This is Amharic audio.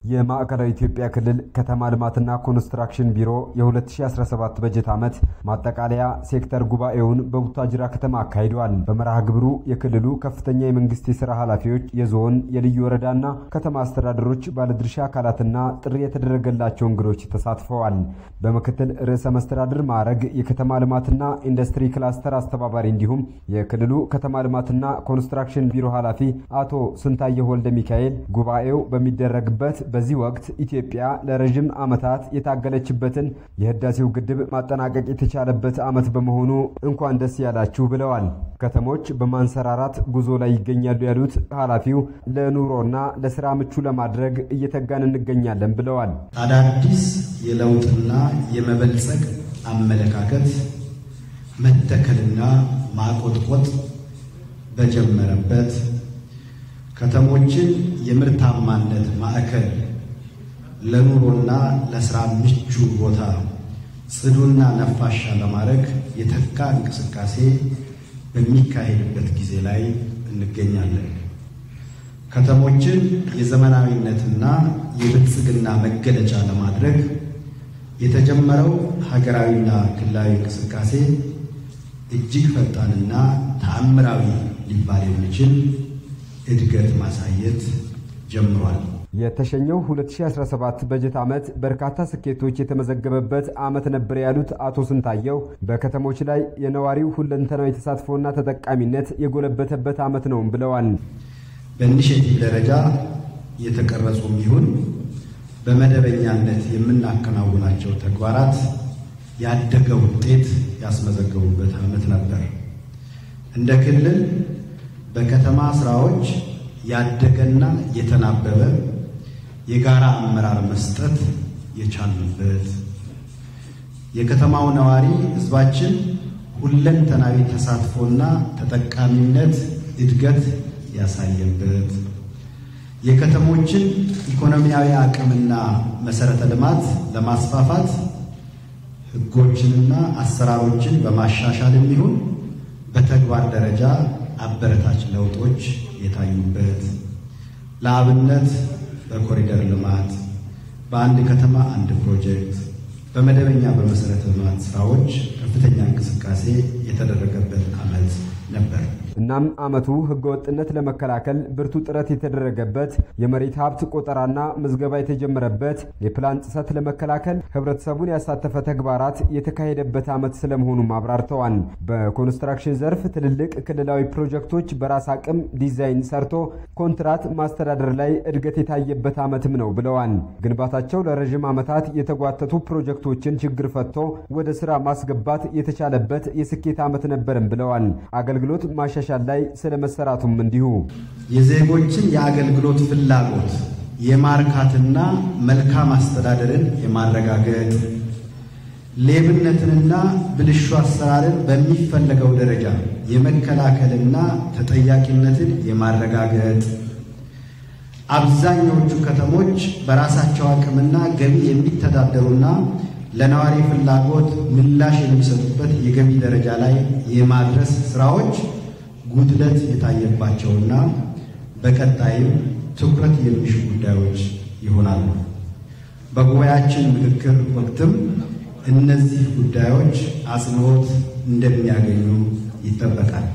የማዕከላዊ ኢትዮጵያ ክልል ከተማ ልማትና ኮንስትራክሽን ቢሮ የ2017 በጀት ዓመት ማጠቃለያ ሴክተር ጉባኤውን በቡታጅራ ከተማ አካሂዷል። በመርሃ ግብሩ የክልሉ ከፍተኛ የመንግስት የሥራ ኃላፊዎች፣ የዞን የልዩ ወረዳና ከተማ አስተዳደሮች፣ ባለድርሻ አካላትና ጥሪ የተደረገላቸው እንግዶች ተሳትፈዋል። በምክትል ርዕሰ መስተዳድር ማዕረግ የከተማ ልማትና ኢንዱስትሪ ክላስተር አስተባባሪ እንዲሁም የክልሉ ከተማ ልማትና ኮንስትራክሽን ቢሮ ኃላፊ አቶ ስንታየሁ ወልደ ሚካኤል ጉባኤው በሚደረግበት በዚህ ወቅት ኢትዮጵያ ለረጅም ዓመታት የታገለችበትን የህዳሴው ግድብ ማጠናቀቅ የተቻለበት ዓመት በመሆኑ እንኳን ደስ ያላችሁ ብለዋል። ከተሞች በማንሰራራት ጉዞ ላይ ይገኛሉ ያሉት ኃላፊው ለኑሮና ለሥራ ምቹ ለማድረግ እየተጋን እንገኛለን ብለዋል። አዳዲስ የለውጥና የመበልጸግ አመለካከት መተከልና ማቆጥቆጥ በጀመረበት ከተሞችን የምርታማነት ማዕከል ለኑሮና ለሥራ ምቹ ቦታ ጽዱና ነፋሻ ለማድረግ የተካ እንቅስቃሴ በሚካሄድበት ጊዜ ላይ እንገኛለን። ከተሞችን የዘመናዊነትና የብልጽግና መገለጫ ለማድረግ የተጀመረው ሀገራዊና ክልላዊ እንቅስቃሴ እጅግ ፈጣንና ተአምራዊ ሊባል የሚችል እድገት ማሳየት ጀምሯል። የተሸኘው 2017 በጀት ዓመት በርካታ ስኬቶች የተመዘገበበት ዓመት ነበር ያሉት አቶ ስንታየው በከተሞች ላይ የነዋሪው ሁለንተናዊ ተሳትፎና ተጠቃሚነት የጎለበተበት ዓመት ነው ብለዋል። በኢኒሼቲቭ ደረጃ የተቀረጹም ይሁን በመደበኛነት የምናከናውናቸው ተግባራት ያደገ ውጤት ያስመዘገቡበት ዓመት ነበር። እንደ ክልል በከተማ ስራዎች ያደገና የተናበበ የጋራ አመራር መስጠት የቻልንበት የከተማው ነዋሪ ህዝባችን ሁለንተናዊ ተሳትፎና ተጠቃሚነት እድገት ያሳየበት የከተሞችን ኢኮኖሚያዊ አቅምና መሰረተ ልማት ለማስፋፋት ህጎችንና አሰራሮችን በማሻሻል የሚሆን በተግባር ደረጃ አበረታች ለውጦች የታዩበት ለአብነት በኮሪደር ልማት በአንድ ከተማ አንድ ፕሮጀክት በመደበኛ በመሰረተ ልማት ስራዎች ከፍተኛ እንቅስቃሴ የተደረገበት ዓመት ነበር። እናም ዓመቱ ህገወጥነት ለመከላከል ብርቱ ጥረት የተደረገበት የመሬት ሀብት ቆጠራና ምዝገባ የተጀመረበት የፕላን ጥሰት ለመከላከል ህብረተሰቡን ያሳተፈ ተግባራት የተካሄደበት ዓመት ስለመሆኑም አብራርተዋል። በኮንስትራክሽን ዘርፍ ትልልቅ ክልላዊ ፕሮጀክቶች በራስ አቅም ዲዛይን ሰርቶ ኮንትራት ማስተዳደር ላይ እድገት የታየበት ዓመትም ነው ብለዋል። ግንባታቸው ለረጅም ዓመታት የተጓተቱ ፕሮጀክቶችን ችግር ፈቶ ወደ ስራ ማስገባት የተቻለበት የስኬት ዓመት ነበርም ብለዋል። አገልግሎት ማሻሻል ላይ ስለመሰራቱም እንዲሁ የዜጎችን የአገልግሎት ፍላጎት የማርካትና መልካም አስተዳደርን የማረጋገጥ ሌብነትንና ብልሹ አሰራርን በሚፈለገው ደረጃ የመከላከልና ተጠያቂነትን የማረጋገጥ አብዛኞቹ ከተሞች በራሳቸው አቅምና ገቢ የሚተዳደሩና ለነዋሪ ፍላጎት ምላሽ የሚሰጡበት የገቢ ደረጃ ላይ የማድረስ ስራዎች ጉድለት የታየባቸውና በቀጣይም ትኩረት የሚሹ ጉዳዮች ይሆናሉ። በጉባኤያችን ምክክር ወቅትም እነዚህ ጉዳዮች አጽንዖት እንደሚያገኙ ይጠበቃል።